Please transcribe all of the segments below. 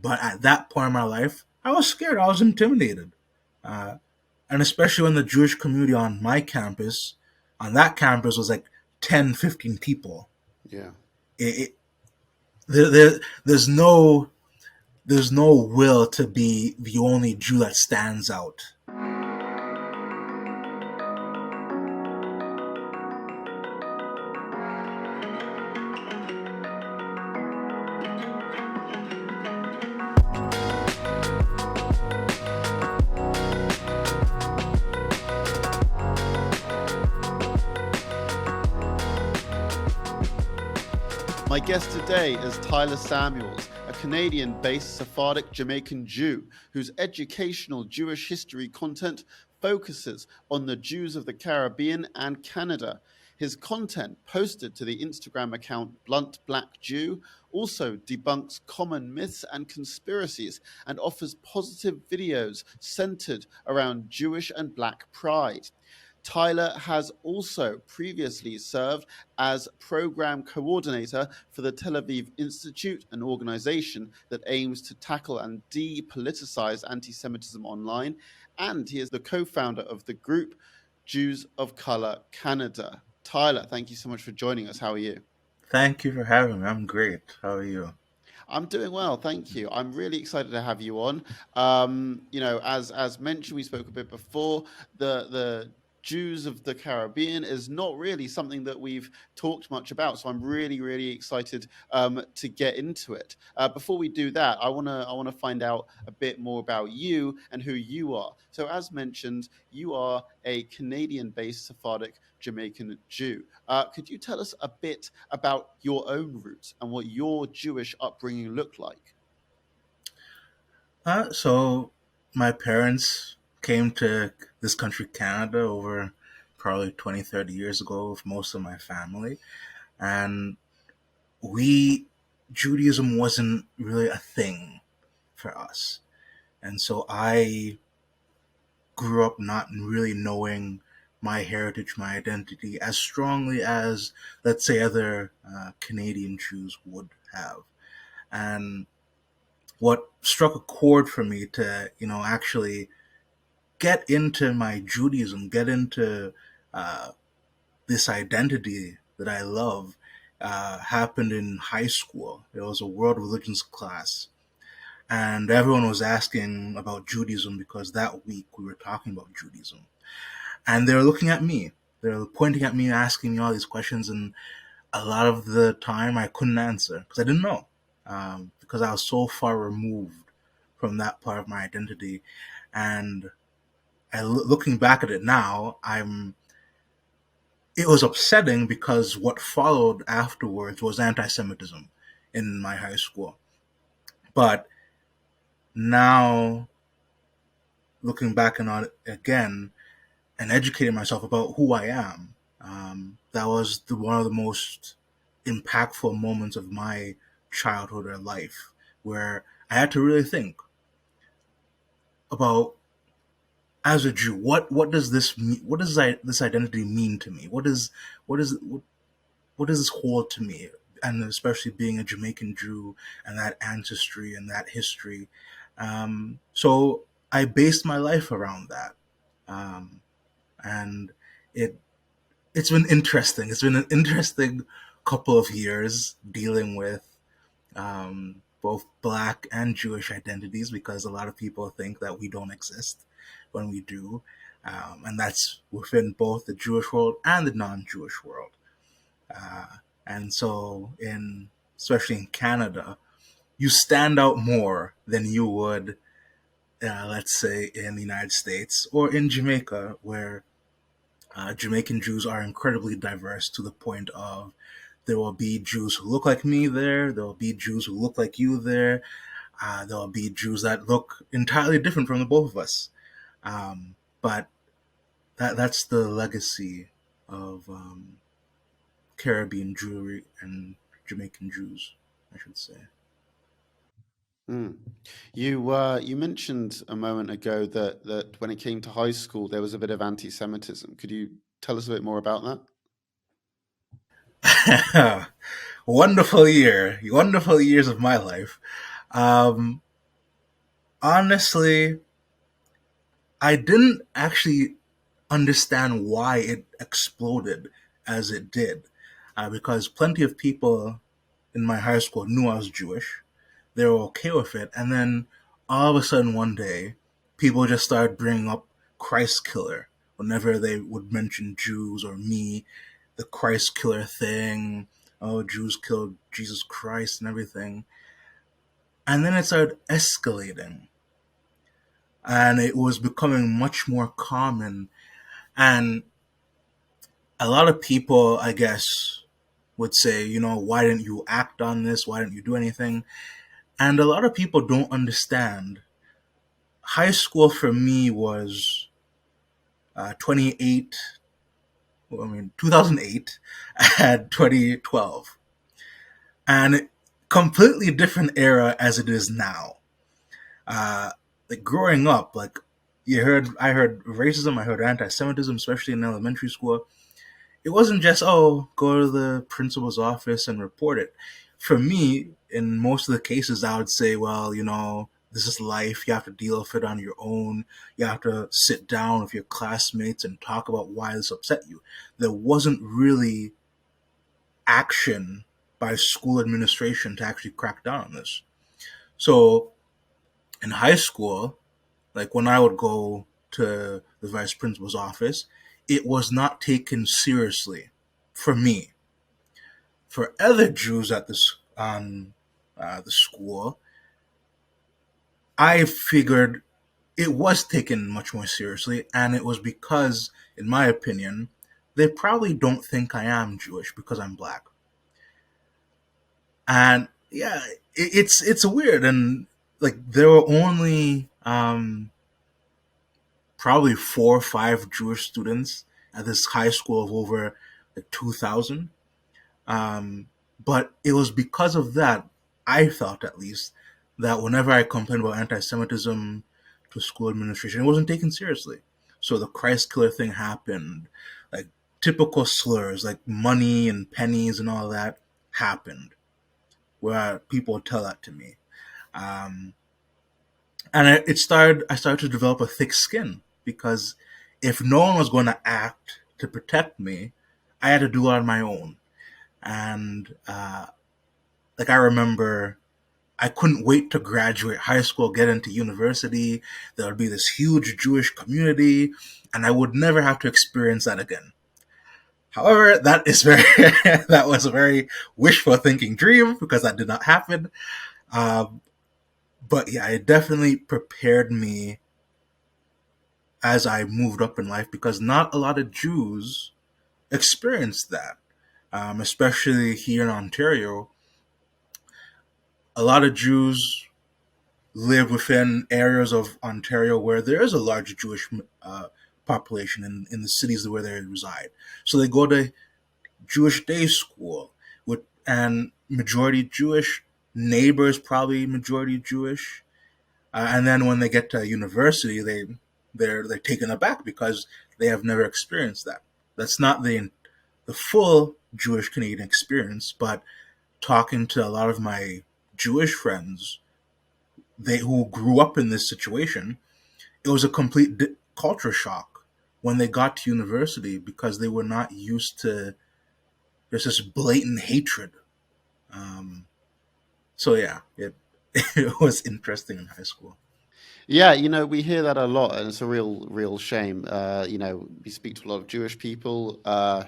But at that point in my life, I was scared. I was intimidated. Uh, and especially when the Jewish community on my campus, on that campus, was like 10, 15 people. Yeah. It, there's no will to be the only Jew that stands out. My guest today is Tyler Samuels, a Canadian-based Sephardic Jamaican Jew whose educational Jewish history content focuses on the Jews of the Caribbean and Canada. His content, posted to the Instagram account Blunt Black Jew, also debunks common myths and conspiracies and offers positive videos centered around Jewish and Black pride. Tyler has also previously served as program coordinator for the Tel Aviv Institute, an organization that aims to tackle and depoliticize anti-Semitism online. And he is the co-founder of the group Jews of Color Canada. Tyler, thank you so much for joining us. How are you? Thank you for having me. I'm great. How are you? I'm doing well, thank you. I'm really excited to have you on. As mentioned, we spoke a bit before. The Jews of the Caribbean is not really something that we've talked much about, so I'm really, really excited to get into it. Before we do that, I wanna find out a bit more about you and who you are. So, as mentioned, you are a Canadian-based Sephardic Jamaican Jew. Could you tell us a bit about your own roots and what your Jewish upbringing looked like? So my parents came to this country, Canada, over probably 20, 30 years ago with most of my family. And we, Judaism wasn't really a thing for us. And so I grew up not really knowing my heritage, my identity as strongly as, let's say, other Canadian Jews would have. And what struck a chord for me to, actually get into my Judaism, get into uh, this identity that I love, happened in high school. It was a world religions class, and everyone was asking about Judaism because that week we were talking about Judaism, and they were looking at me. They were pointing at me, asking me all these questions, and a lot of the time I couldn't answer because I didn't know, because I was so far removed from that part of my identity. And looking back at it now, it was upsetting because what followed afterwards was anti-Semitism in my high school. But now, looking back on it again and educating myself about who I am, that was one of the most impactful moments of my childhood or life, where I had to really think about, as a Jew, what does this mean? What does this identity mean to me? What does this hold to me? And especially being a Jamaican Jew and that ancestry and that history. So I based my life around that. Um, and it it's been interesting. It's been an interesting couple of years dealing with both Black and Jewish identities, because a lot of people think that we don't exist when we do, and that's within both the Jewish world and the non-Jewish world. Uh, and so, especially in Canada, you stand out more than you would, let's say, in the United States or in Jamaica, where Jamaican Jews are incredibly diverse to the point of there will be Jews who look like me there, there will be Jews who look like you there, there will be Jews that look entirely different from the both of us. But that's the legacy of Caribbean Jewry and Jamaican Jews, I should say. Mm. You mentioned a moment ago that when it came to high school, there was a bit of anti-Semitism. Could you tell us a bit more about that? Wonderful years of my life. Honestly, I didn't actually understand why it exploded as it did, because plenty of people in my high school knew I was Jewish. They were okay with it, and then all of a sudden one day, people just started bringing up Christ killer whenever they would mention Jews or me, the Christ killer thing. Oh, Jews killed Jesus Christ and everything, and then it started escalating, and it was becoming much more common. And a lot of people, I guess, would say, why didn't you act on this? Why didn't you do anything? And a lot of people don't understand. High school for me was 28, I mean, 2008 and 2012. And completely different era as it is now. Uh, like growing up, like I heard racism, I heard anti-Semitism, especially in elementary school. It wasn't just, go to the principal's office and report it. For me, in most of the cases, I would say, well, this is life. You have to deal with it on your own. You have to sit down with your classmates and talk about why this upset you. There wasn't really action by school administration to actually crack down on this. So in high school, like when I would go to the vice principal's office, it was not taken seriously for me. For other Jews at this the school, I figured it was taken much more seriously, and it was because, in my opinion, they probably don't think I am Jewish because I'm black. And yeah, it's weird, and like there were only probably 4 or 5 Jewish students at this high school of over like 2,000. Um, but it was because of that, I felt at least, that whenever I complained about anti Semitism to school administration, it wasn't taken seriously. So the Christ killer thing happened. Like typical slurs like money and pennies and all that happened, where people would tell that to me. Um, and I started to develop a thick skin because if no one was going to act to protect me, I had to do it on my own. And like I remember, I couldn't wait to graduate high school, get into university. There would be this huge Jewish community, and I would never have to experience that again. However, that is very that was a very wishful thinking dream because that did not happen. Um, but yeah, it definitely prepared me as I moved up in life because not a lot of Jews experienced that, especially here in Ontario. A lot of Jews live within areas of Ontario where there is a large Jewish population in the cities where they reside. So they go to Jewish day school with and majority Jewish, neighbors probably majority Jewish, and then when they get to university, they're taken aback because they have never experienced that. That's not the full Jewish Canadian experience, but talking to a lot of my Jewish friends, they who grew up in this situation, it was a complete culture shock when they got to university because they were not used to there's this blatant hatred. Um, so yeah, it it was interesting in high school. Yeah, we hear that a lot, and it's a real shame. We speak to a lot of Jewish people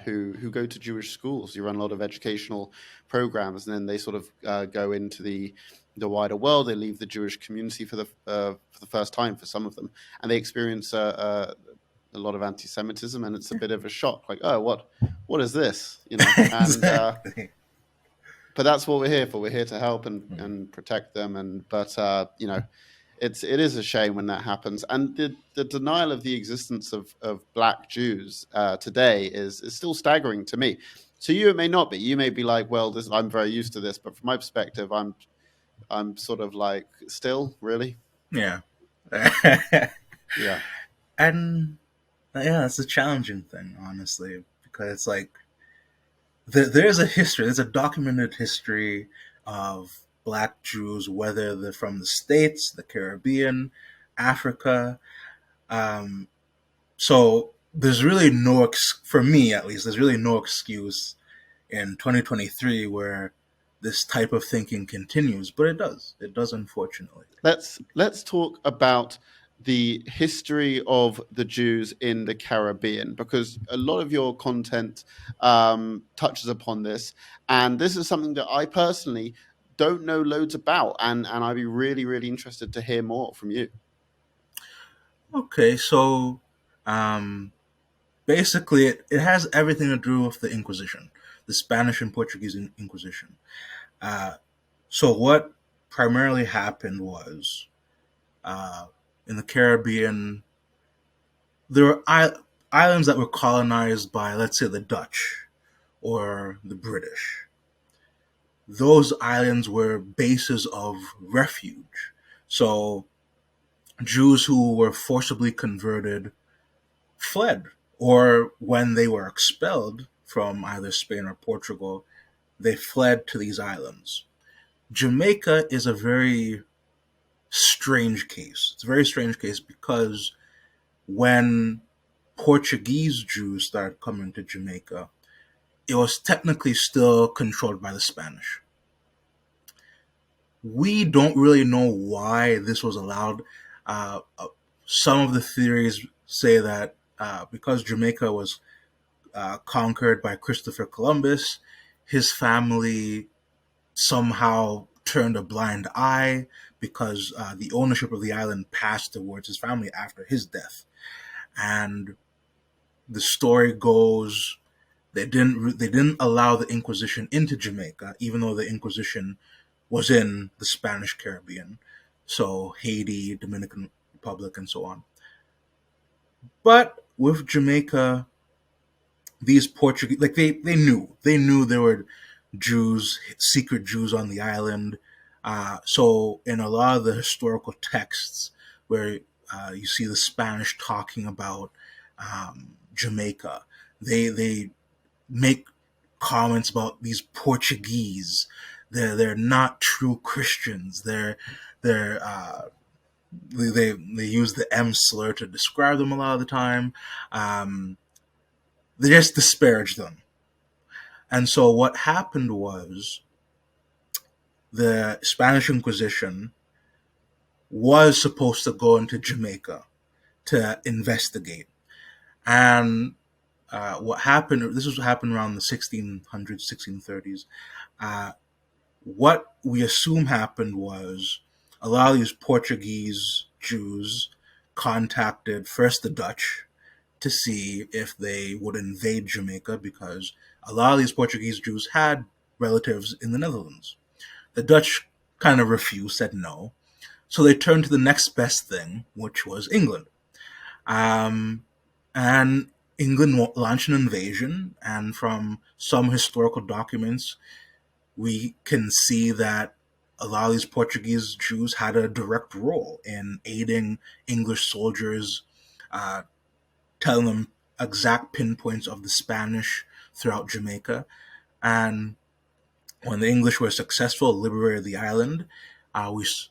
who go to Jewish schools. You run a lot of educational programs, and then they sort of go into the wider world. They leave the Jewish community for the first time for some of them, and they experience a lot of anti-Semitism, and it's a bit of a shock. Like, oh, what is this? And Exactly. but that's what we're here for. We're here to help and protect them. It is a shame when that happens, and the denial of the existence of Black Jews today is still staggering to me. To you, it may not be. You may be like, "Well, I'm very used to this," but from my perspective, I'm sort of like, "Still, really?" Yeah. Yeah, And yeah, it's a challenging thing, honestly, because like there's a history, there's a documented history of Black Jews, whether they're from the States, the Caribbean, Africa. Um, so there's really no, for me at least, there's really no excuse in 2023 where this type of thinking continues, but it does. It does, unfortunately. Let's talk about the history of the Jews in the Caribbean, because a lot of your content touches upon this, and this is something that I personally don't know loads about, and I'd be really really interested to hear more from you. Okay, so um, basically, it has everything to do with the Inquisition, the Spanish and Portuguese Inquisition. Uh, so, what primarily happened was uh, in the Caribbean, there were islands that were colonized by, let's say, the Dutch or the British. Those islands were bases of refuge. So, Jews who were forcibly converted fled, or when they were expelled from either Spain or Portugal, they fled to these islands. Jamaica is a very strange case. It's a very strange case because when Portuguese Jews started coming to Jamaica, it was technically still controlled by the Spanish. We don't really know why this was allowed. Some of the theories say that because Jamaica was conquered by Christopher Columbus, his family somehow turned a blind eye because the ownership of the island passed towards his family after his death. And the story goes they didn't allow the Inquisition into Jamaica, even though the Inquisition was in the Spanish Caribbean, so Haiti, Dominican Republic, and so on. But with Jamaica, these Portuguese, like they knew there were Jews, secret Jews on the island. So in a lot of the historical texts where you see the Spanish talking about Jamaica, they make comments about these Portuguese. They're not true Christians. They use the M slur to describe them a lot of the time. Um, they just disparage them. And so what happened was the Spanish Inquisition was supposed to go into Jamaica to investigate. And what happened, this was happened around the 1600s, 1630s. Uh, what we assume happened was a lot of these Portuguese Jews contacted first the Dutch to see if they would invade Jamaica because a lot of these Portuguese Jews had relatives in the Netherlands. The Dutch kind of refused, said no. So they turned to the next best thing, which was England. Um, and England launched an invasion, and from some historical documents, we can see that a lot of these Portuguese Jews had a direct role in aiding English soldiers, uh, telling them exact pinpoints of the Spanish throughout Jamaica. And when the English were successful, liberated the island,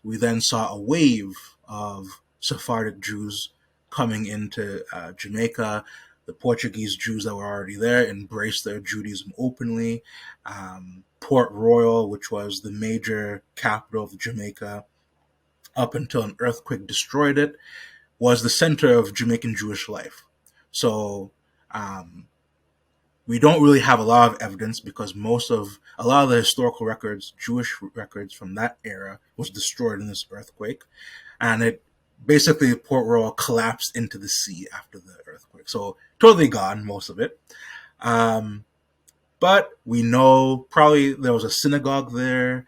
we then saw a wave of Sephardic Jews coming into Jamaica. The Portuguese Jews that were already there embraced their Judaism openly. Port Royal, which was the major capital of Jamaica up until an earthquake destroyed it, was the center of Jamaican Jewish life. So um, we don't really have a lot of evidence because a lot of the historical records, Jewish records from that era, was destroyed in this earthquake, and it basically Port Royal collapsed into the sea after the earthquake. So totally gone, most of it. Um, but we know probably there was a synagogue there.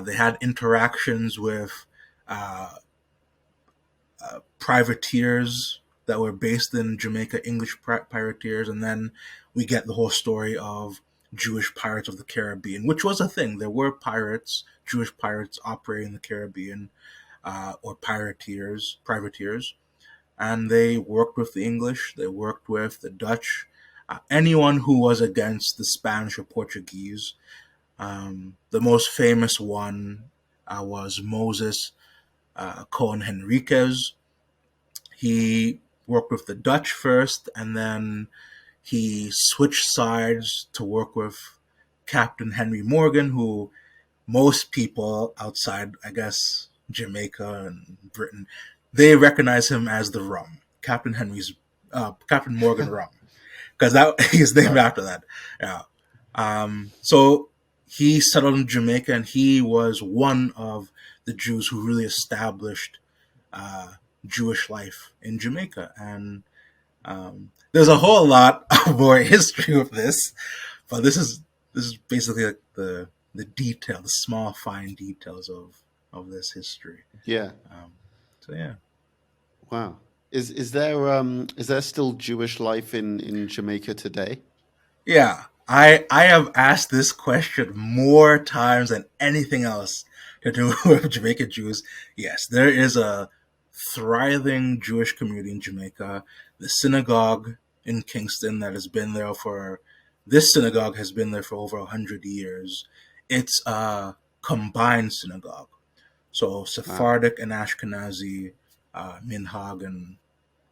They had interactions with uh, privateers that were based in Jamaica, English privateers, and then we get the whole story of Jewish pirates of the Caribbean, which was a thing. There were pirates, Jewish pirates operating in the Caribbean, or privateers, and they worked with the English, they worked with the Dutch, anyone who was against the Spanish or Portuguese. The most famous one was Moses Cohen Henriquez. He worked with the Dutch first, and then he switched sides to work with Captain Henry Morgan, who most people outside, I guess, Jamaica and Britain, they recognize him as the Rum, Captain Morgan Rum, because that he's named Right. after that. Yeah. So he settled in Jamaica, and he was one of the Jews who really established uh, Jewish life in Jamaica. And there's a whole lot more history with this, but this is basically like the small fine details of this history. Yeah. Um, so yeah. Wow. Is there still Jewish life in Jamaica today? Yeah, I have asked this question more times than anything else to do with Jamaican Jews. Yes, there is a thriving Jewish community in Jamaica. The synagogue in Kingston that has been there for this synagogue has been there for over 100 years. It's a combined synagogue, so Wow. Sephardic and Ashkenazi, minhag and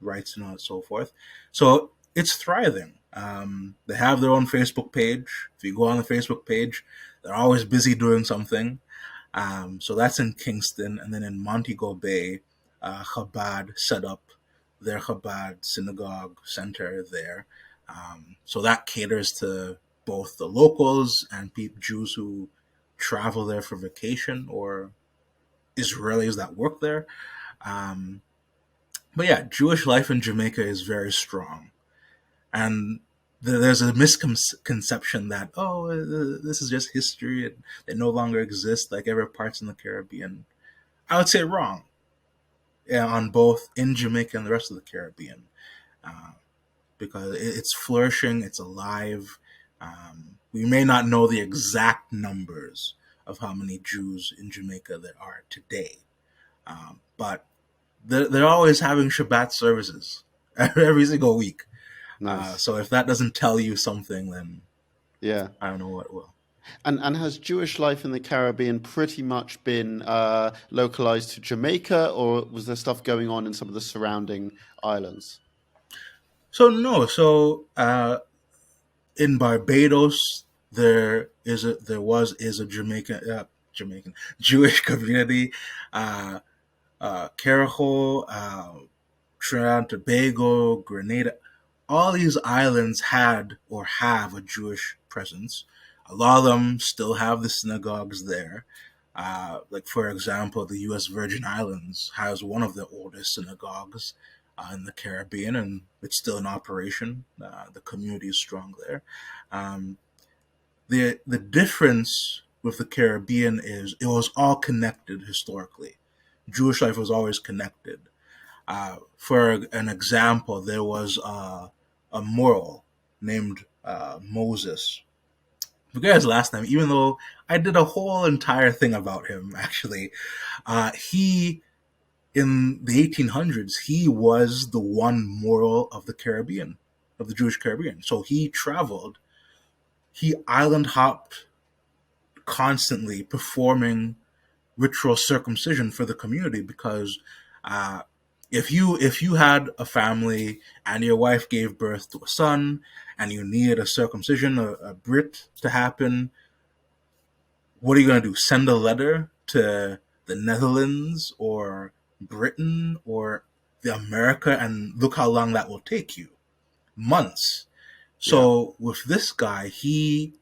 rights and so forth. So it's thriving. They have their own Facebook page. If you go on the Facebook page, they're always busy doing something. So that's in Kingston, and then in Montego Bay, Chabad set up their Chabad synagogue center there. So that caters to both the locals and Jews who travel there for vacation or Israelis that work there. Um, but yeah, Jewish life in Jamaica is very strong, and there's a misconception that this is just history; it no longer exists like other parts in the Caribbean. I would say wrong, yeah, on both in Jamaica and the rest of the Caribbean, uh, because it's flourishing, it's alive. We may not know the exact numbers of how many Jews in Jamaica there are today, but they're always having Shabbat services every single week. Nice. So if that doesn't tell you something, then Yeah. I don't know what will. And has Jewish life in the Caribbean pretty much been localized to Jamaica, or was there stuff going on in some of the surrounding islands? So no, so in Barbados there was is a Jamaican Jewish community. Uh, Carajo, Trinidad and Tobago, Grenada, all these islands had or have a Jewish presence. A lot of them still have the synagogues there. Like, for example, the U.S. Virgin Islands has one of the oldest synagogues in the Caribbean, and it's still in operation. The community is strong there. Um, the difference with the Caribbean is it was all connected historically. Jewish life was always connected. For an example, there was a Moral named Moses. I forget his last name, even though I did a whole entire thing about him, actually. He, in the 1800s, he was the one moral of the Caribbean, of the Jewish Caribbean. So he traveled, he island hopped constantly performing ritual circumcision for the community because uh, if you had a family and your wife gave birth to a son and you needed a circumcision, a brit to happen, what are you going to do? Send a letter to the Netherlands or Britain or the America, and look how long that will take you. Months. Yeah. So with this guy, he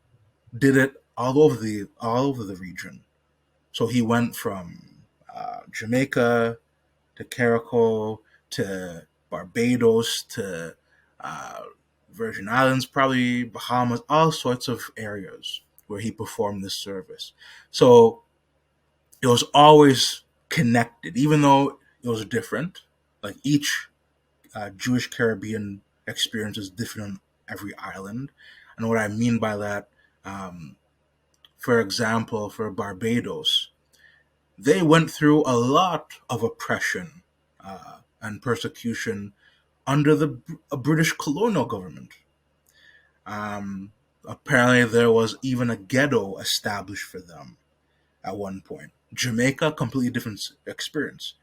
did it all over the region. So he went from Jamaica to Caracol to Barbados to uh, Virgin Islands, probably Bahamas, all sorts of areas where he performed this service. So it was always connected, even though it was different. Like each Jewish Caribbean experience is different on every island. And what I mean by that, um, for example, for Barbados, they went through a lot of oppression and persecution under the British colonial government. Apparently, there was even a ghetto established for them at one point. Jamaica, completely different experience.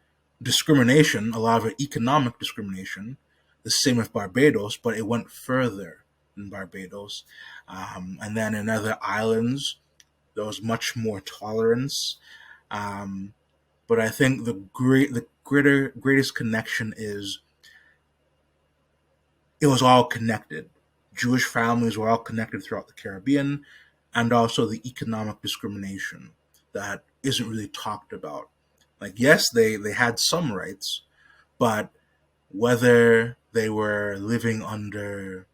Discrimination, a lot of it economic discrimination, the same with Barbados, but it went further in Barbados. And then in other islands, there was much more tolerance. Um, but I think greatest connection is it was all connected. Jewish families were all connected throughout the Caribbean, and also the economic discrimination that isn't really talked about. Like, yes, they had some rights, but whether they were living under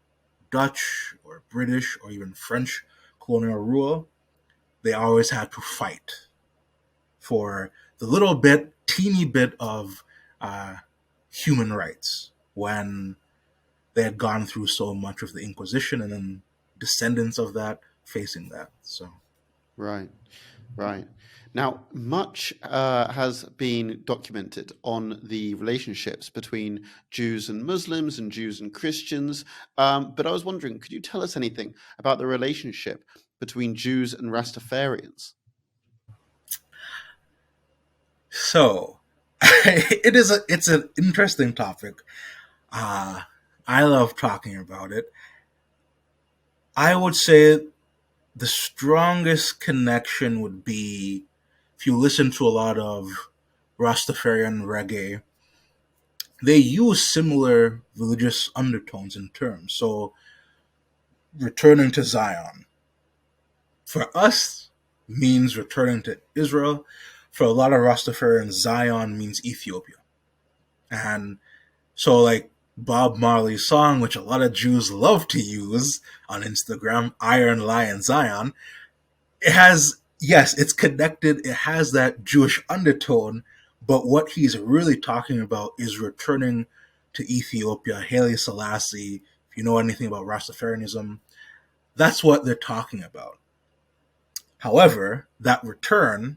Dutch or British or even French colonial rule, they always had to fight for the little bit, teeny bit of uh, human rights when they had gone through so much of the Inquisition and then descendants of that facing that. So, Right. Right. Now, much has been documented on the relationships between Jews and Muslims and Jews and Christians. But I was wondering, could you tell us anything about the relationship between Jews and Rastafarians? so it's an interesting topic. Uh, I love talking about it. I would say the strongest connection would be if you listen to a lot of Rastafarian reggae, they use similar religious undertones in terms. So, returning to Zion, for us, means returning to Israel. For a lot of Rastafarians, Zion means Ethiopia. And so, like Bob Marley's song, which a lot of Jews love to use on Instagram, Iron Lion Zion, it has, yes, it's connected, it has that Jewish undertone, but what he's really talking about is returning to Ethiopia, Haile Selassie. If you know anything about Rastafarianism, that's what they're talking about. However, that return,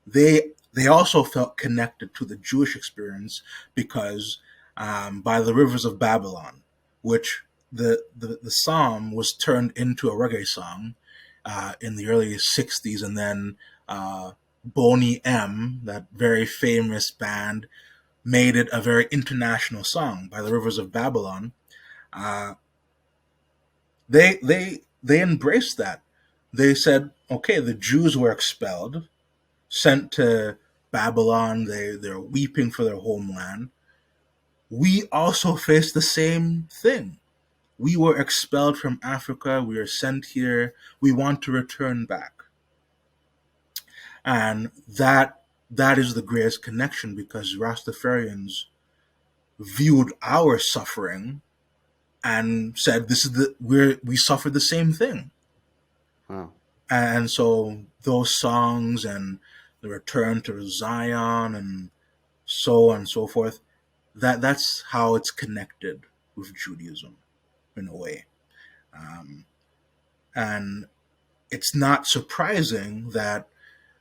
they also felt connected to the Jewish experience because by the rivers of Babylon, which the psalm was turned into a reggae song in the early 60s, and then Boney M, that very famous band, made it a very international song. By the rivers of Babylon, uh, they embraced that. They said, okay, the Jews were expelled, sent to Babylon. They're weeping for their homeland. We also face the same thing. We were expelled from Africa. We are sent here. We want to return back. And that is the greatest connection because Rastafarians viewed our suffering and said, this is we suffered the same thing. Wow. And so those songs and the return to Zion and so on and so forth, that's how it's connected with Judaism in a way. Um, and it's not surprising that,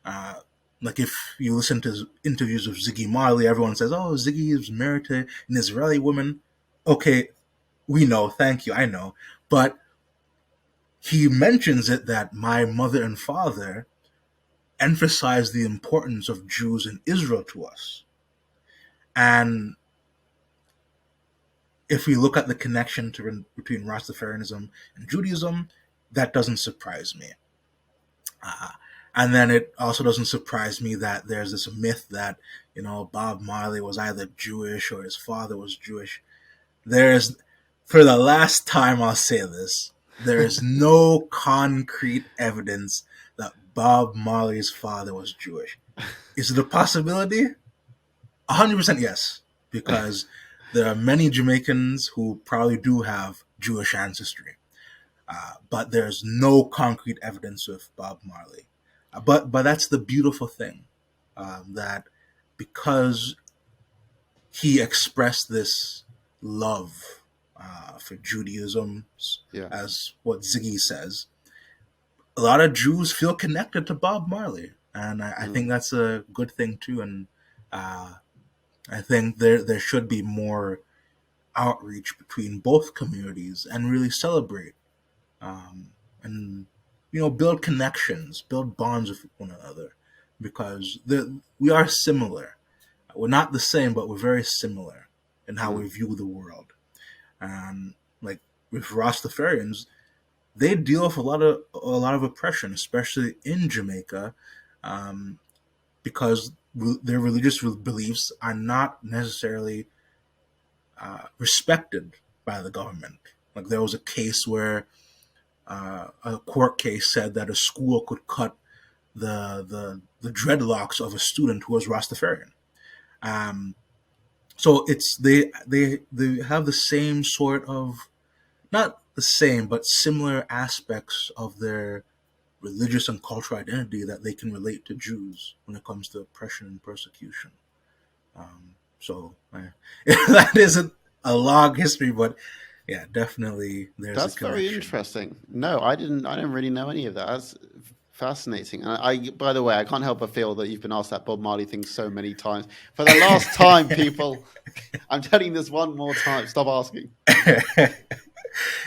uh, like, if you listen to interviews with Ziggy Marley, everyone says, "Oh, Ziggy is married to an Israeli woman." Okay, we know. Thank you, I know. But he mentions it that my mother and father emphasized the importance of Jews in Israel to us, and if we look at the connection between Rastafarianism and Judaism, that doesn't surprise me. Uh, and then it also doesn't surprise me that there's this myth that, Bob Marley was either Jewish or his father was Jewish. There's, for the last time I'll say this, there is no concrete evidence that Bob Marley's father was Jewish. Is it a possibility? 100% yes, because there are many Jamaicans who probably do have Jewish ancestry, but there's no concrete evidence with Bob Marley. But that's the beautiful thing, that because he expressed this love for Judaism, Yeah. as what Ziggy says, a lot of Jews feel connected to Bob Marley, and I think Mm. that's a good thing too. And I think there should be more outreach between both communities and really celebrate, and build connections, build bonds with one another. because we are similar. We're not the same, but we're very similar in how Mm. we view the world. And like with Rastafarians, they deal with a lot of oppression, especially in Jamaica, um, because their religious beliefs are not necessarily respected by the government. Like there was a case where a court case said that a school could cut the dreadlocks of a student who was Rastafarian. Um, so it's they have the same sort of, not the same but similar aspects of their religious and cultural identity that they can relate to Jews when it comes to oppression and persecution. So that isn't a long history, but yeah, definitely there's a That's very connection. interesting. No, I didn't. I didn't really know any of that. That's fascinating. And by the way, I can't help but feel that you've been asked that Bob Marley thing so many times. For the last time, people, I'm telling this one more time. Stop asking.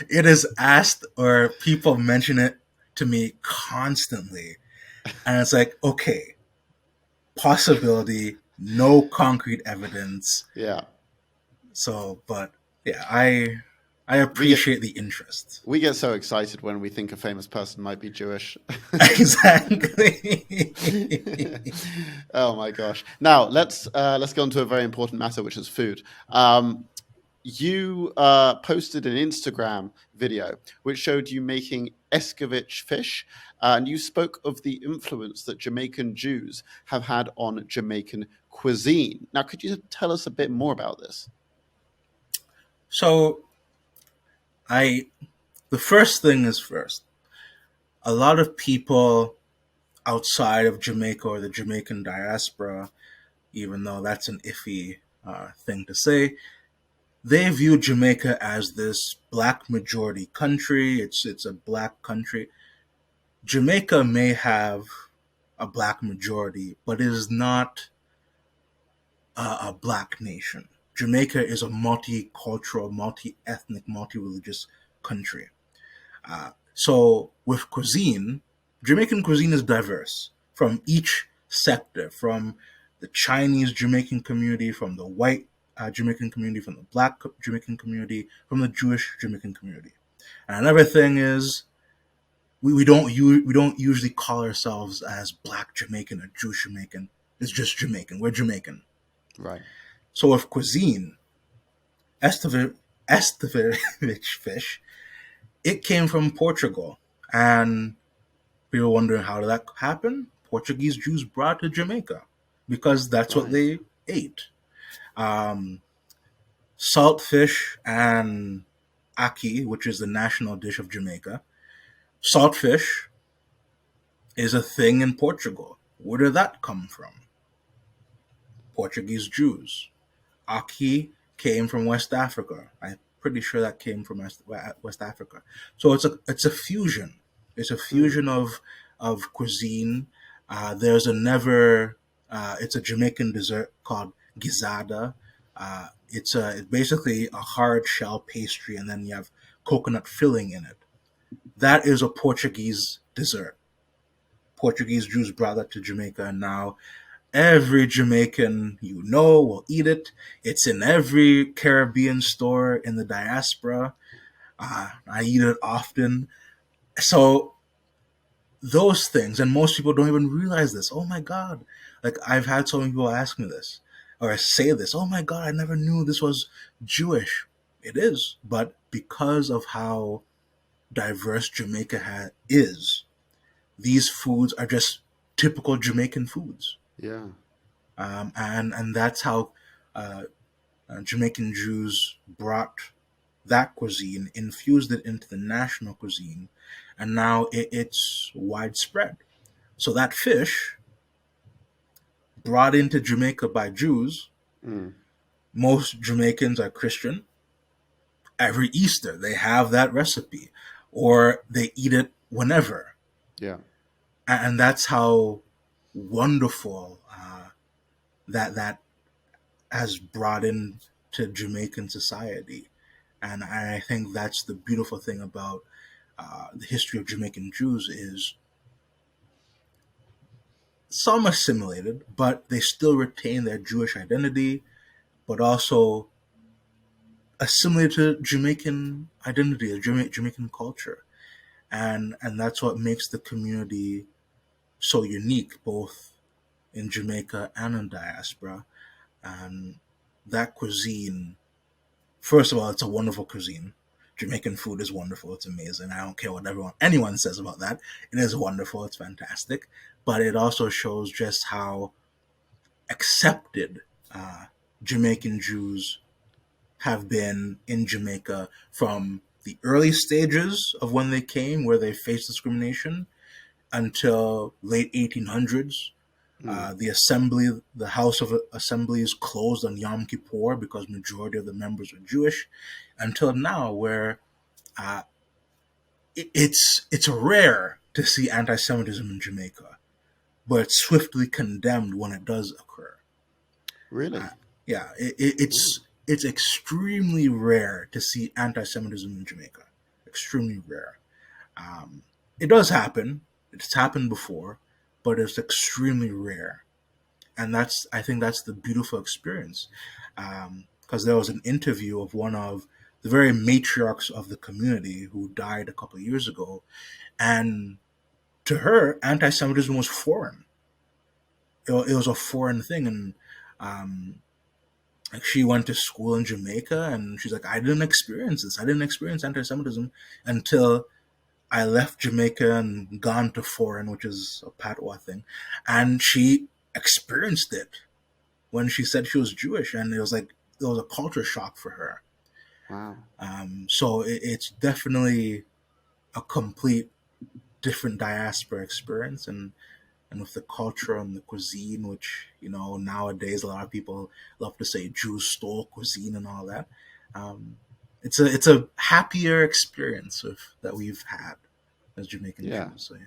It is asked, or people mention it to me constantly, and it's like, okay, possibility, no concrete evidence. Yeah, So, but yeah, I we get appreciate the interest. we get so excited when we think a famous person might be Jewish. Exactly. Oh my gosh! Now let's go on to a very important matter, which is food. You posted an Instagram video which showed you making escovitch fish, and you spoke of the influence that Jamaican Jews have had on Jamaican cuisine. Now, could you tell us a bit more about this? So I the first thing is first. A lot of people outside of Jamaica or the Jamaican diaspora, even though that's an iffy thing to say, they view Jamaica as this black majority country. It's a black country. Jamaica may have a black majority, but it is not a black nation. Jamaica is a multicultural, multi-ethnic, multi-religious country. So with cuisine, Jamaican cuisine is diverse from each sector, from the Chinese Jamaican community, from the white Jamaican community, from the black Jamaican community, from the Jewish Jamaican community. And another thing is we don't usually call ourselves as Black Jamaican or Jewish Jamaican. It's just Jamaican. We're Jamaican. Right. So with cuisine, Estevich fish, it came from Portugal, and we were wondering how did that happen. Portuguese Jews brought it to Jamaica because that's what Right. they ate. Um, Saltfish and ackee, which is the national dish of Jamaica. Saltfish is a thing in Portugal. Where did that come from? Portuguese Jews. Ackee came from West Africa. I'm pretty sure that came from West Africa. So it's a fusion. It's a Mm. fusion of cuisine. There's a never. It's a Jamaican dessert called gizada. It's basically a hard shell pastry, and then you have coconut filling in it. That is a Portuguese dessert. Portuguese Jews brought that to Jamaica, and now every Jamaican you know will eat it. It's in every Caribbean store in the diaspora. I eat it often. So those things, and most people don't even realize this. Oh my God. Like I've had so many people ask me this or say this. Oh my God, I never knew this was Jewish. It is. But because of how diverse Jamaica is, these foods are just typical Jamaican foods. Yeah. And that's how uh, Jamaican Jews brought that cuisine, infused it into the national cuisine, and now it's widespread. So that fish brought into Jamaica by Jews, Mm. most Jamaicans are Christian. Every Easter they have that recipe, or they eat it whenever, Yeah. and that's how wonderful that has brought in to Jamaican society. And I think that's the beautiful thing about the history of Jamaican Jews is some assimilated, but they still retain their Jewish identity, but also assimilated to Jamaican identity, Jamaican culture, and that's what makes the community so unique, both in Jamaica and in diaspora. And that cuisine, first of all, it's a wonderful cuisine. Jamaican food is wonderful. It's amazing. I don't care what anyone says about that. It is wonderful. It's fantastic. But it also shows just how accepted uh, Jamaican Jews have been in Jamaica from the early stages of when they came, where they faced discrimination, until late 1800s. Mm. The House of Assemblies closed on Yom Kippur because majority of the members were Jewish, until now, where uh, it's rare to see anti-Semitism in Jamaica, but it's swiftly condemned when it does occur. Uh, Really? yeah, Mm. it's extremely rare to see anti-Semitism in Jamaica. Extremely rare. Um, it does happen. It's happened before, but it's extremely rare, and I think that's the beautiful experience. Because there was an interview of one of the very matriarchs of the community who died a couple of years ago, and to her, anti-Semitism was foreign. It was a foreign thing, and um, like she went to school in Jamaica, and she's like, I didn't experience this. I didn't experience anti-Semitism until I left Jamaica and gone to foreign, which is a patois thing, and she experienced it when she said she was Jewish, and it was a culture shock for her. Wow. So it's definitely a complete different diaspora experience, and with the culture and the cuisine, which nowadays a lot of people love to say Jews stole cuisine and all that. Um, it's a happier experience that we've had as Jamaican Yeah. Jews. So yeah.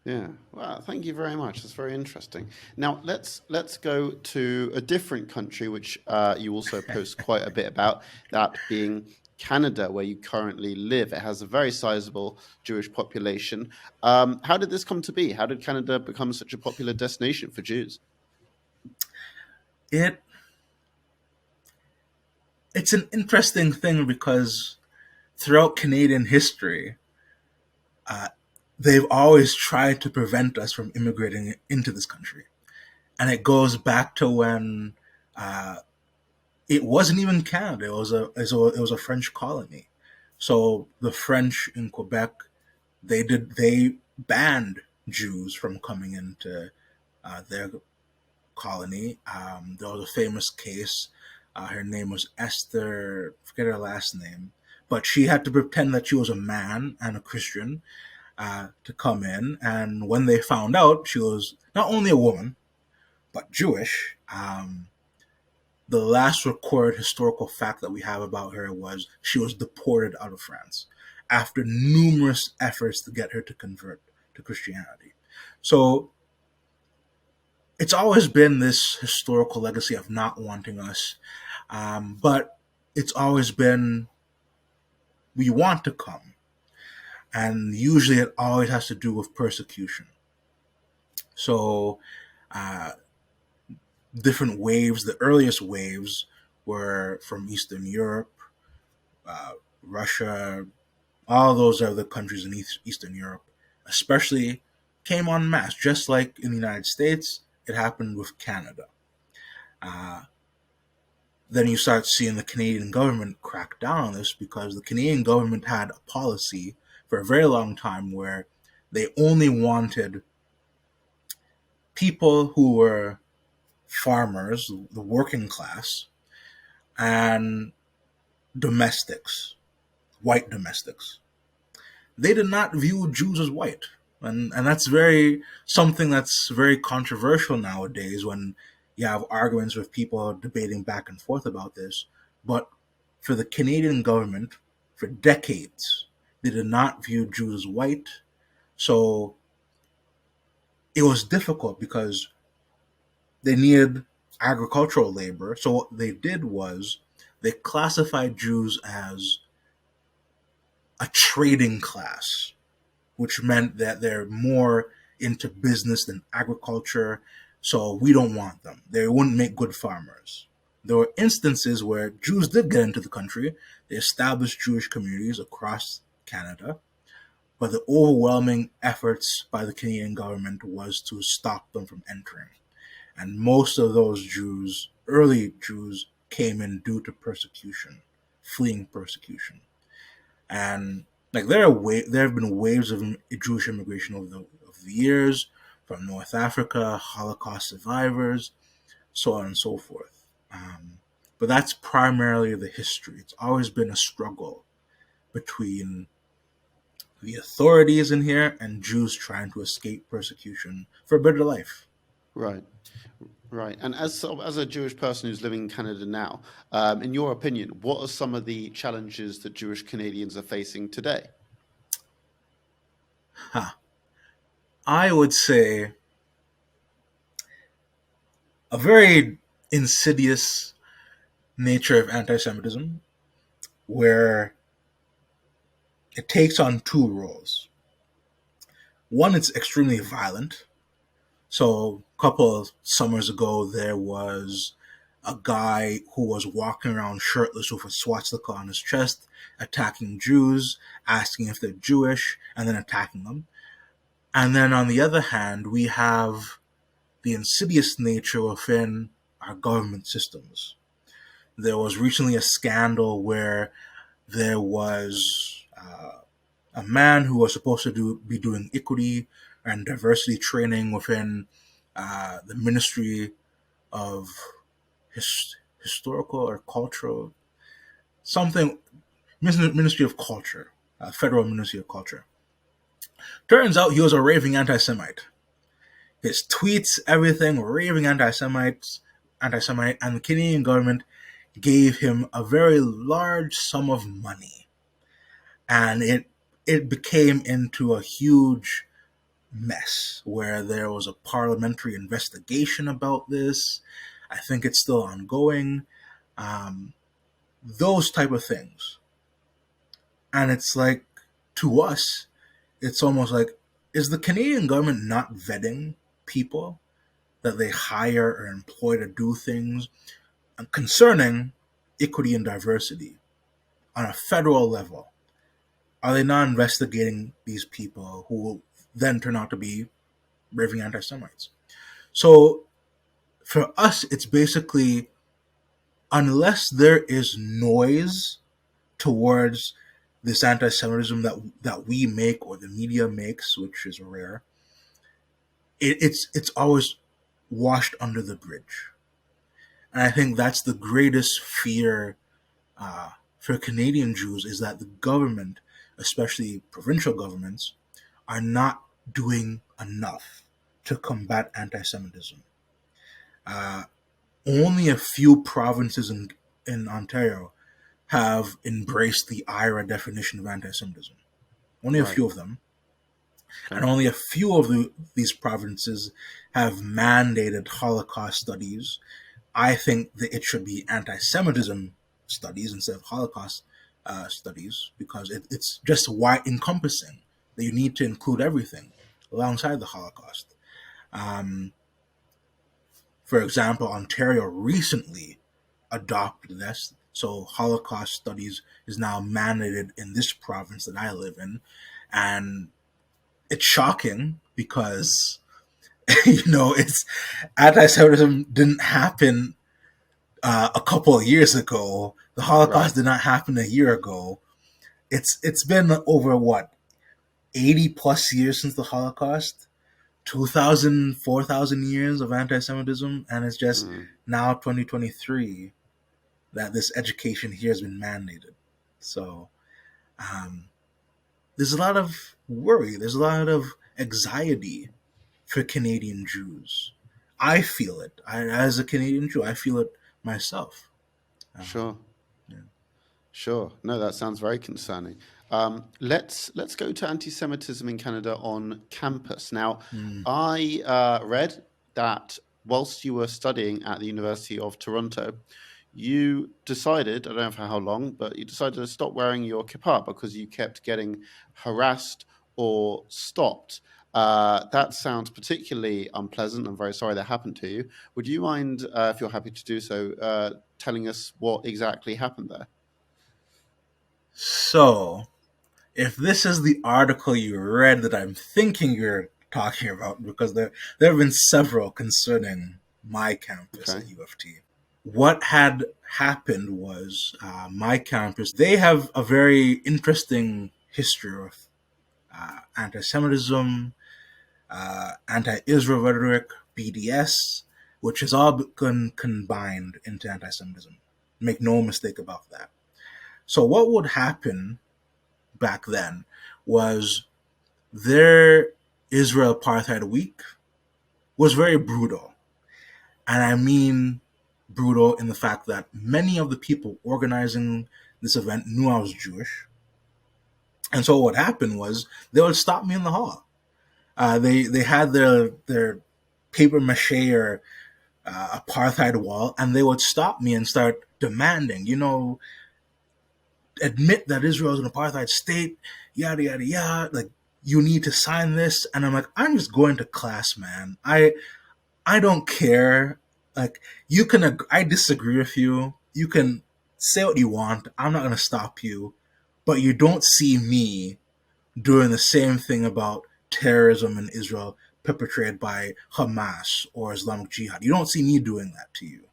Yeah. Well, thank you very much. That's very interesting. Now let's go to a different country, which you also post quite a bit about, that being Canada, where you currently live. It has a very sizable Jewish population. How did this come to be? How did Canada become such a popular destination for Jews? It it's an interesting thing because throughout Canadian history, uh, they've always tried to prevent us from immigrating into this country, and it goes back to when uh, it wasn't even Canada. It was a French colony. So the French in Quebec, they banned Jews from coming into their colony. There was a famous case. Her name was Esther. Forget her last name, but she had to pretend that she was a man and a Christian to come in. And when they found out she was not only a woman but Jewish, the last recorded historical fact that we have about her was she was deported out of France after numerous efforts to get her to convert to Christianity. So it's always been this historical legacy of not wanting us, but it's always been we want to come, and usually it always has to do with persecution. So uh, different waves, the earliest waves were from Eastern Europe, uh, Russia, all those other countries in Eastern Europe, especially, came en masse. Just like in the United States, it happened with Canada. Uh, then you start seeing the Canadian government crack down on this because the Canadian government had a policy for a very long time where they only wanted people who were farmers, the working class, and domestics, white domestics. They did not view Jews as white. And that's something that's very controversial nowadays when you have arguments with people debating back and forth about this. But for the Canadian government, for decades, they did not view Jews as white. So it was difficult because they needed agricultural labor. So what they did was they classified Jews as a trading class, which meant that they're more into business than agriculture, so we don't want them. They wouldn't make good farmers. There were instances where Jews did get into the country. They established Jewish communities across Canada, but the overwhelming efforts by the Canadian government was to stop them from entering. And most of those Jews, early Jews, came in due to persecution, fleeing persecution. And like there have been waves of Jewish immigration over the years, from North Africa, Holocaust survivors, so on and so forth. But that's primarily the history. It's always been a struggle between the authorities in here and Jews trying to escape persecution for a better life. Right. Right. And as a Jewish person who's living in Canada now, in your opinion, what are some of the challenges that Jewish Canadians are facing today? Huh. I would say a very insidious nature of anti Semitism where it takes on two roles. One, it's extremely violent. So, a couple of summers ago, there was a guy who was walking around shirtless with a swastika on his chest, attacking Jews, asking if they're Jewish, and then attacking them. And then on the other hand, we have the insidious nature within our government systems. There was recently a scandal where there was a man who was supposed to be doing equity and diversity training within the Ministry of Historical or Cultural, something, Ministry of Culture, Federal Ministry of Culture. Turns out he was a raving anti-Semite. His tweets, everything, raving anti-Semite, and the Canadian government gave him a very large sum of money, and it became into a huge mess where there was a parliamentary investigation about this. I think it's still ongoing. Those type of things, and it's like, to us, it's almost like, is the Canadian government not vetting people that they hire or employ to do things concerning equity and diversity on a federal level? Are they not investigating these people who will then turn out to be raving anti Semites? So for us, it's basically, unless there is noise towards this anti Semitism that we make or the media makes, which is rare, it's always washed under the bridge. And I think that's the greatest fear for Canadian Jews, is that the government, especially provincial governments, are not doing enough to combat anti-Semitism. Only a few provinces in Ontario have embraced the IRA definition of anti-Semitism. Only a Right. few of them. Okay. And only a few of these provinces have mandated Holocaust studies. I think that it should be anti-Semitism studies instead of Holocaust studies, because it's just wide encompassing, that you need to include everything alongside the Holocaust. Um, for example, Ontario recently adopted this, so Holocaust studies is now mandated in this province that I live in, and it's shocking because it's anti-Semitism didn't happen a couple of years ago. The Right. Holocaust did not happen a year ago. It's been over what, 80 plus years since the Holocaust, 2,000, 4,000 years of anti-Semitism, and it's just Mm. now 2023 that this education here has been mandated. So um, there's a lot of worry, there's a lot of anxiety for Canadian Jews. I feel it. As a Canadian Jew, I feel it myself. Um, Sure. yeah. Sure. No, that sounds very concerning. Let's go to anti-Semitism in Canada on campus. Now, Mm. I read that whilst you were studying at the University of Toronto, you decided, I don't know for how long, but you decided to stop wearing your kippah because you kept getting harassed or stopped. That sounds particularly unpleasant. I'm very sorry that happened to you. Would you mind, if you're happy to do so, telling us what exactly happened there? So, if this is the article you read that I'm thinking you're talking about, because there have been several concerning my campus Okay. at U of T. What had happened was my campus, they have a very interesting history of anti Semitism, anti Israel rhetoric, BDS, which has all been combined into anti Semitism. Make no mistake about that. So, what would happen back then was their Israel Apartheid Week was very brutal. And I mean brutal in the fact that many of the people organizing this event knew I was Jewish. And so what happened was they would stop me in the hall. They had their paper mache or apartheid wall, and they would stop me and start demanding, admit that Israel is an apartheid state, yada yada yada. Like, you need to sign this, and I'm like, I'm just going to class, man. I don't care. Like, you can, I disagree with you. You can say what you want. I'm not gonna stop you, but you don't see me doing the same thing about terrorism in Israel perpetrated by Hamas or Islamic Jihad. You don't see me doing that to you.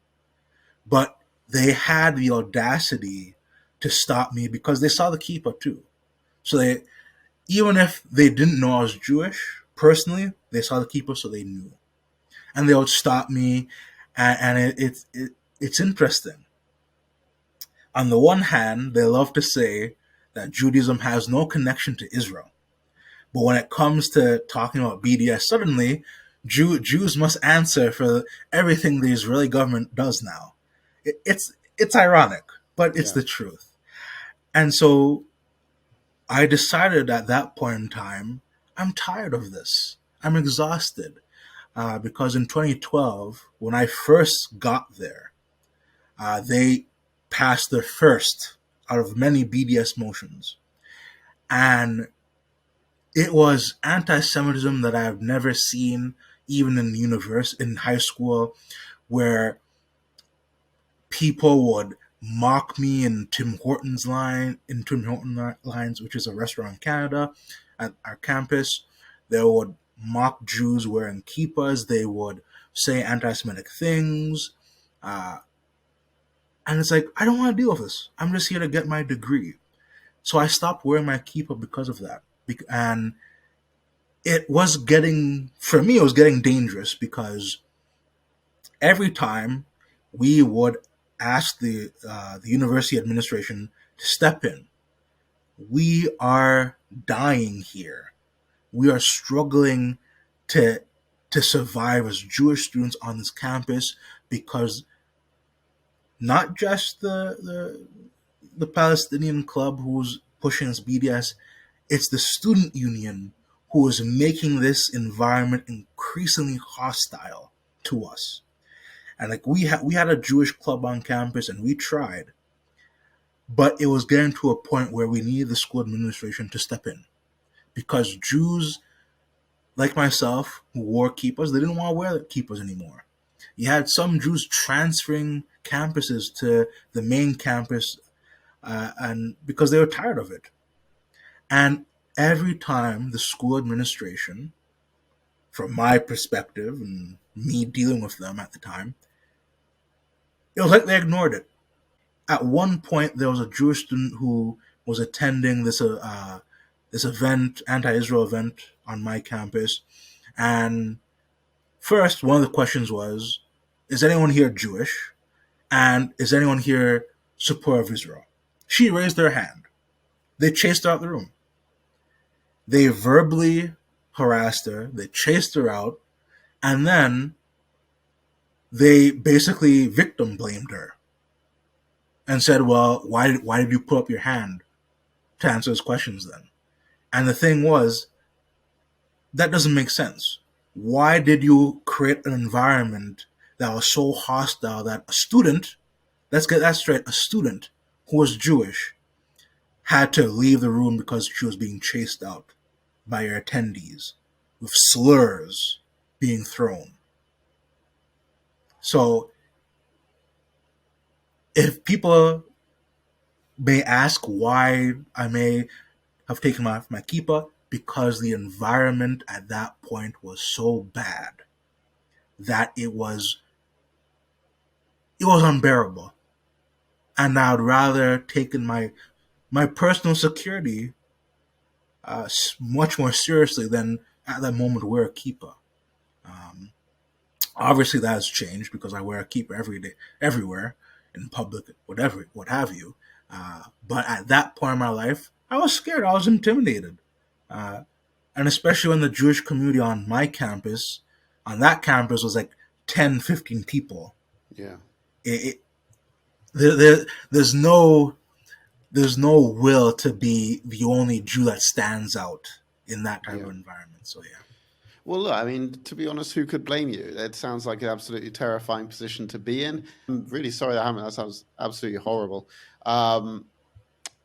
But they had the audacity to stop me because they saw the kippah too. So they, even if they didn't know I was Jewish personally, they saw the kippah, so they knew, and they would stop me. And it's interesting. On the one hand, they love to say that Judaism has no connection to Israel, but when it comes to talking about BDS, suddenly Jews must answer for everything the Israeli government does now. It's ironic, but it's Yeah. the truth. And so I decided at that point in time, I'm tired of this. I'm exhausted. Because in 2012, when I first got there, they passed the first out of many BDS motions. And it was anti-Semitism that I have never seen, even in high school, where people would mock me in Tim Horton lines, which is a restaurant in Canada, at our campus. They would mock Jews wearing kippas. They would say anti-Semitic things, uh, and it's like, I don't want to deal with this. I'm just here to get my degree. So I stopped wearing my kippah because of that. And it was getting, for me, it was getting dangerous because every time we would ask the university administration to step in, we are dying here. We are struggling to to survive as Jewish students on this campus because not just the Palestinian club who's pushing this BDS, it's the student union who is making this environment increasingly hostile to us. And like, we had a Jewish club on campus and we tried, but it was getting to a point where we needed the school administration to step in because Jews like myself who wore kippahs, they didn't want to wear kippahs anymore. You had some Jews transferring campuses to the main campus, and because they were tired of it. And every time the school administration, from my perspective and me dealing with them at the time, it was like they ignored it. At one point, there was a Jewish student who was attending this event, anti-Israel event on my campus, and first, one of the questions was, is anyone here Jewish? And is anyone here supporter of Israel? She raised her hand. They chased her out the room. They verbally harassed her. They chased her out. And then they basically victim blamed her and said, well, why did you put up your hand to answer those questions then? And the thing was, that doesn't make sense. Why did you create an environment that was so hostile that a student, let's get that straight, a student who was Jewish had to leave the room because she was being chased out by your attendees? with slurs being thrown. So if people may ask why I may have taken off my kippah, because the environment at that point was so bad that it was unbearable, and I'd rather take in my personal security much more seriously than at that moment wear a kippah. Um, Obviously, that has changed because I wear a kippah every day, everywhere, in public, whatever, what have you. But at that point in my life, I was scared. I was intimidated, uh, and especially when the Jewish community on that campus, was like 10, 15 people. Yeah. It, there, there, there's no there's no will to be the only Jew that stands out in that type Yeah. of environment. So yeah. Well, look, I mean, to be honest, who could blame you? It sounds like an absolutely terrifying position to be in. I'm really sorry that happened. That sounds absolutely horrible. Um,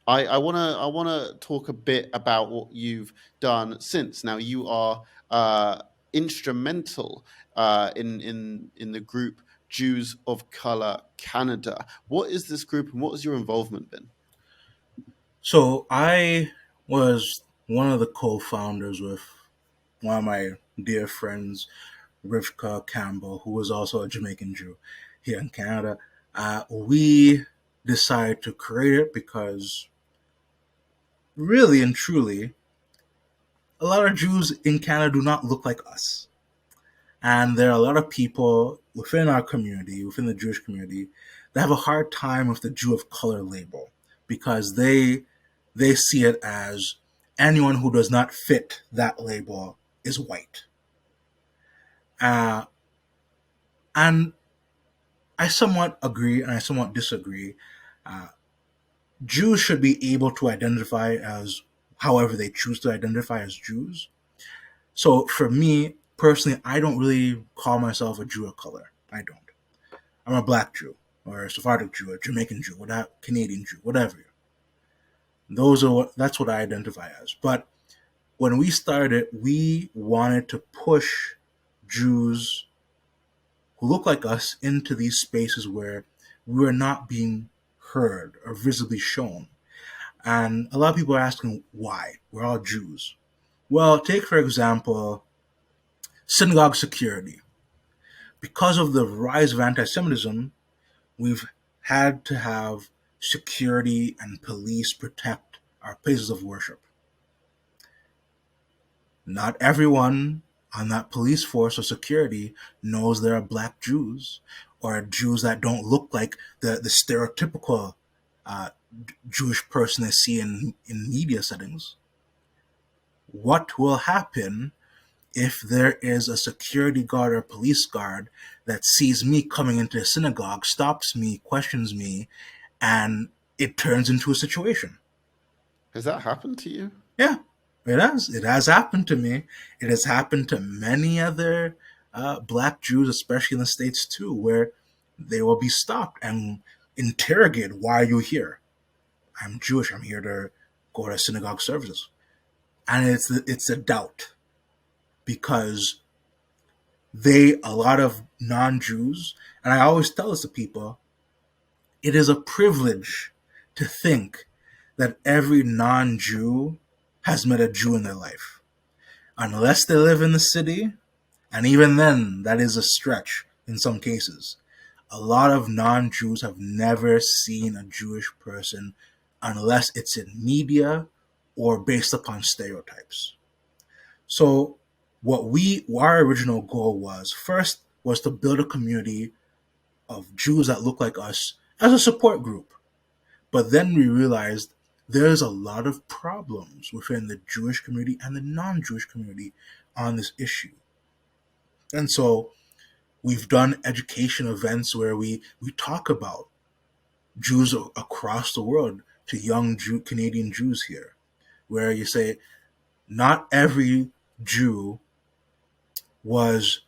I wanna talk a bit about what you've done since. Now you are instrumental in the group Jews of Color Canada. What is this group and what has your involvement been? So I was one of the co-founders with one of my dear friends, Rivka Campbell, who was also a Jamaican Jew here in Canada. We decided to create it because, really and truly, a lot of Jews in Canada do not look like us. And there are a lot of people within our community, within the Jewish community, that have a hard time with the Jew of color label because they see it as anyone who does not fit that label is white. Uh, and I somewhat agree and I somewhat disagree. Uh, Jews should be able to identify as however they choose to identify as Jews. So for me personally, I don't really call myself a Jew of color. I don't. I'm a black Jew or a Sephardic Jew, a Jamaican Jew, whatever, Canadian Jew, whatever. That's what I identify as. But when we started, we wanted to push Jews who look like us into these spaces where we were not being heard or visibly shown. And a lot of people are asking why. We're all Jews. Well, take for example synagogue security. Because of the rise of anti-Semitism, we've had to have security and police protect our places of worship. Not everyone on that police force or security knows there are black Jews or Jews that don't look like the stereotypical uh, Jewish person they see in media settings. What will happen if there is a security guard or police guard that sees me coming into a synagogue, stops me, questions me, and it turns into a situation? Has that happened to you? Yeah, it has. It has happened to me. It has happened to many other black Jews, especially in the States too, where they will be stopped and interrogated. Why are you here? I'm Jewish. I'm here to go to synagogue services. And it's a doubt because a lot of non-Jews, and I always tell this to people, it is a privilege to think that every non-Jew has met a Jew in their life. Unless they live in the city, and even then, that is a stretch in some cases. A lot of non-Jews have never seen a Jewish person unless it's in media or based upon stereotypes. So our original goal was first was to build a community of Jews that look like us as a support group. But then we realized there's a lot of problems within the Jewish community and the non-Jewish community on this issue. And so we've done education events where we talk about Jews across the world to young Canadian Jews here, where you say not every Jew was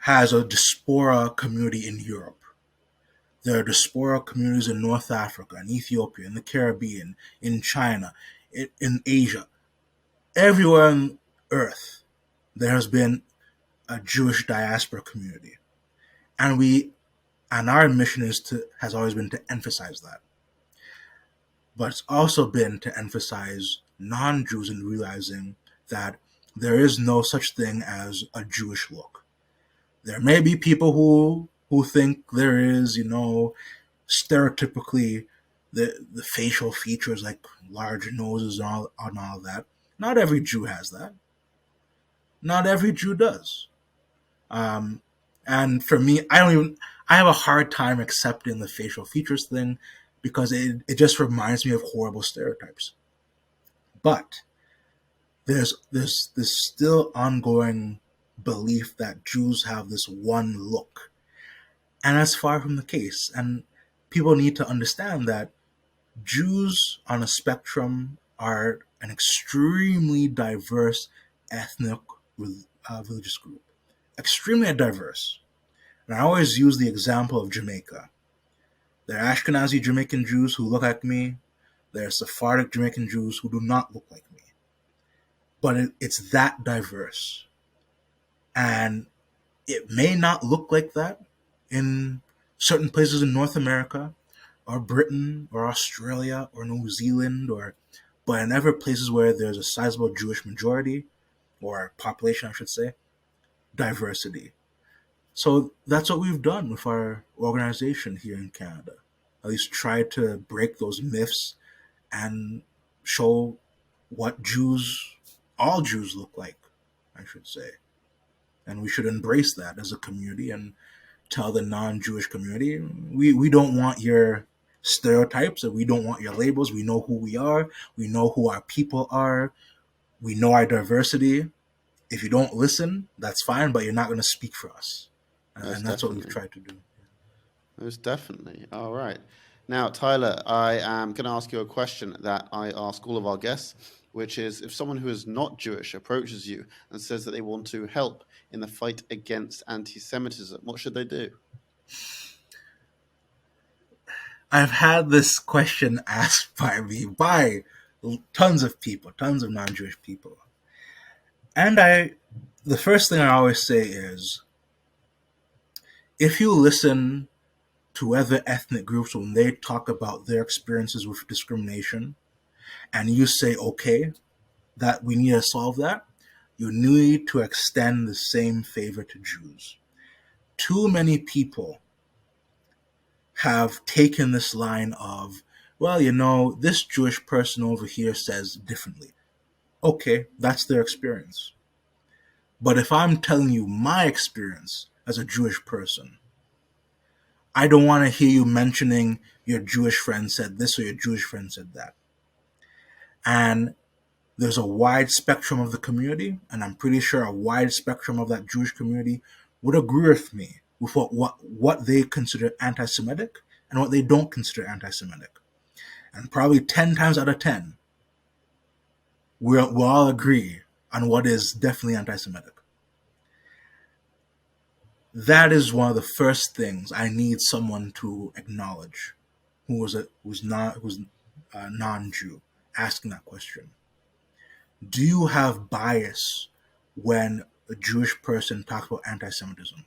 has a diaspora community in Europe. There are diaspora communities in North Africa, in Ethiopia, in the Caribbean, in China, in Asia, everywhere on Earth. there has been a Jewish diaspora community, and our mission has always been to emphasize that, but it's also been to emphasize non-Jews in realizing that there is no such thing as a Jewish look. There may be people who think there is, stereotypically the facial features like large noses and all that. Not every Jew has that. Not every Jew does. Um, and for me, I have a hard time accepting the facial features thing because it just reminds me of horrible stereotypes. But there's this still ongoing belief that Jews have this one look, and that's far from the case. And people need to understand that Jews on a spectrum are an extremely diverse ethnic religious group, extremely diverse. And I always use the example of Jamaica. There are Ashkenazi Jamaican Jews who look like me. There are Sephardic Jamaican Jews who do not look like me. But it's that diverse. And it may not look like that in certain places in North America or Britain or Australia or New Zealand, but in other places where there's a sizable Jewish majority or population, I should say, diversity. So that's what we've done with our organization here in Canada. At least try to break those myths and show what all Jews look like, I should say. And we should embrace that as a community and tell the non-Jewish community, we don't want your stereotypes and we don't want your labels. We know who we are. We know who our people are. We know our diversity. If you don't listen, that's fine, but you're not going to speak for us. Most And that's what we've definitely. tried to do. Most definitely. All right. Now, Tyler, I am going to ask you a question that I ask all of our guests, which is if someone who is not Jewish approaches you and says that they want to help in the fight against anti-Semitism, what should they do? I've had this question asked by me by tons of people, tons of non-Jewish people. And the first thing I always say is, if you listen to other ethnic groups when they talk about their experiences with discrimination, and you say, okay, that we need to solve that, you need to extend the same favor to Jews. Too many people have taken this line of, well, this Jewish person over here says differently. Okay, that's their experience. But if I'm telling you my experience as a Jewish person, I don't want to hear you mentioning your Jewish friend said this or your Jewish friend said that. And there's a wide spectrum of the community, and I'm pretty sure a wide spectrum of that Jewish community would agree with me with what they consider anti-Semitic and what they don't consider anti-Semitic. And probably 10 times out of 10, we'll all agree on what is definitely anti-Semitic. That is one of the first things I need someone to acknowledge who's a non-Jew asking that question. Do you have bias when a Jewish person talks about anti-Semitism?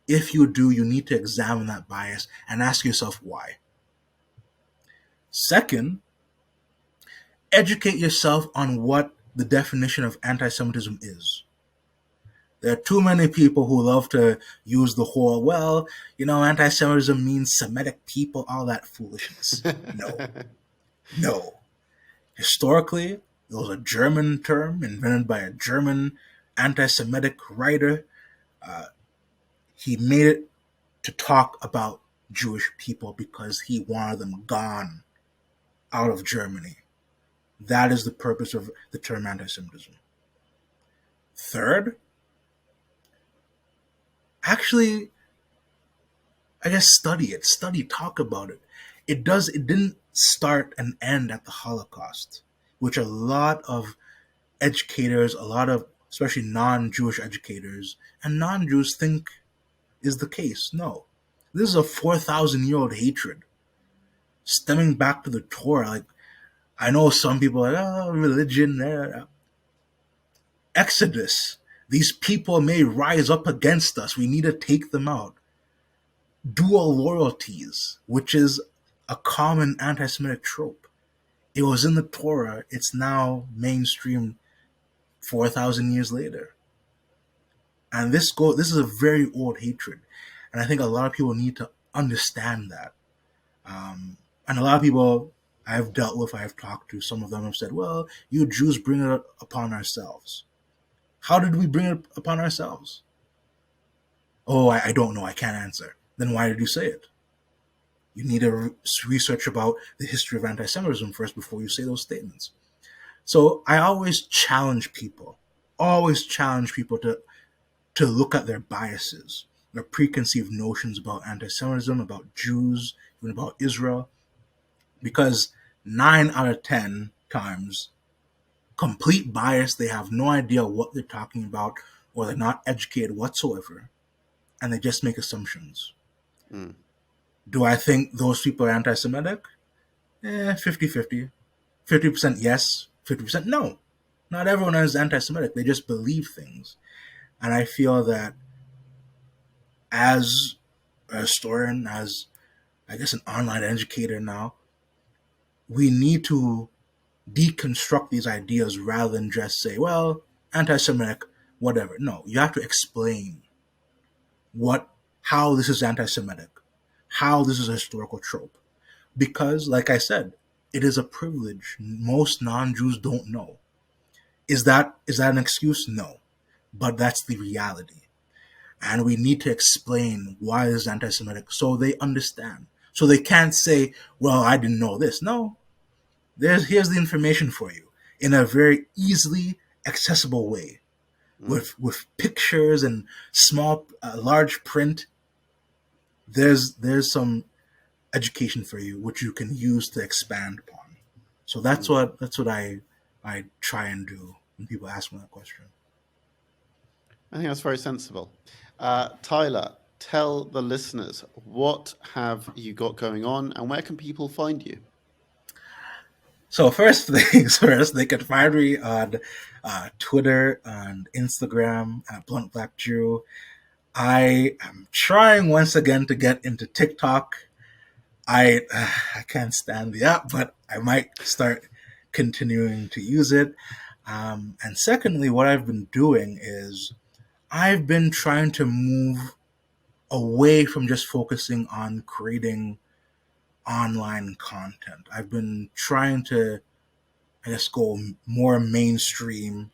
If you do, you need to examine that bias and ask yourself why. Second, educate yourself on what the definition of anti-Semitism is. There are too many people who love to use the whole, well, anti-Semitism means Semitic people, all that foolishness. No. No. Historically, it was a German term invented by a German anti-Semitic writer. He made it to talk about Jewish people because he wanted them gone out of Germany. That is the purpose of the term anti-Semitism. Third, actually, I guess talk about it. It didn't start and end at the Holocaust, which a lot of educators, especially non-Jewish educators and non-Jews think is the case. No. This is a 4,000-year-old hatred stemming back to the Torah. Like, I know some people are like, oh, religion. Exodus. These people may rise up against us. We need to take them out. Dual loyalties, which is a common anti Semitic trope. It was in the Torah, it's now mainstream 4,000 years later. And this is a very old hatred. And I think a lot of people need to understand that. And a lot of people I've dealt with, I've talked to, some of them have said, well, you Jews bring it upon ourselves. How did we bring it upon ourselves? Oh, I don't know. I can't answer. Then why did you say it? You need to research about the history of anti-Semitism first before you say those statements. So I always challenge people to look at their biases, their preconceived notions about anti-Semitism, about Jews, even about Israel, because 9 out of 10 times, complete bias, they have no idea what they're talking about, or they're not educated whatsoever, and they just make assumptions. Mm. Do I think those people are anti-Semitic? 50-50. 50% yes, 50% no. Not everyone is anti-Semitic. They just believe things. And I feel that as a historian, as I guess an online educator now, we need to deconstruct these ideas rather than just say, well, anti-Semitic, whatever. No, you have to explain how this is anti-Semitic, how this is a historical trope. Because, like I said, it is a privilege most non-Jews don't know. Is that an excuse? No. But that's the reality. And we need to explain why this is anti-Semitic so they understand. So they can't say, well, I didn't know this. No. Here's the information for you in a very easily accessible way, with pictures and large print. There's some education for you which you can use to expand upon. So that's what I try and do when people ask me that question. I think that's very sensible. Tyler, tell the listeners, what have you got going on and where can people find you? So first things first, they can find me on Twitter and Instagram at Blunt Black Jew. I am trying once again to get into TikTok. I can't stand the app, but I might start continuing to use it. And secondly, what I've been doing is I've been trying to move away from just focusing on creating online content. I've been trying to, I guess, go more mainstream,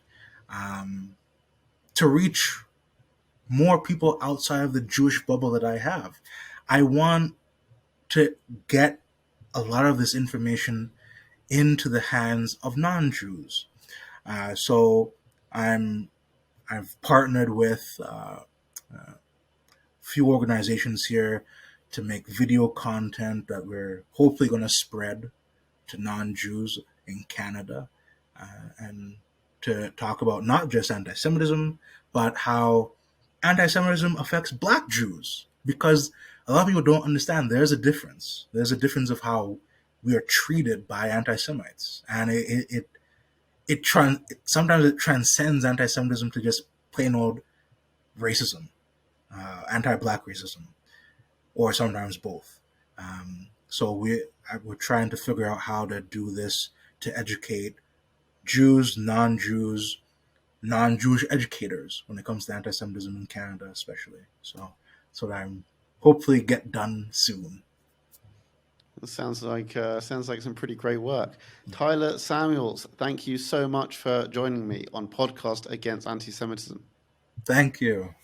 to reach more people outside of the Jewish bubble that I have. I want to get a lot of this information into the hands of non-Jews. So I've partnered with a few organizations here to make video content that we're hopefully going to spread to non-Jews in Canada, and to talk about not just anti-Semitism, but how anti-Semitism affects Black Jews. Because a lot of people don't understand there's a difference. There's a difference of how we are treated by anti-Semites, and sometimes it transcends anti-Semitism to just plain old racism, anti-Black racism, or sometimes both. So we're trying to figure out how to do this to educate Jews, non-Jews, non-Jewish educators when it comes to anti-Semitism in Canada, especially. So that I'm hopefully get done soon. That sounds like some pretty great work. Tyler Samuels, thank you so much for joining me on podcast Against Antisemitism. Thank you.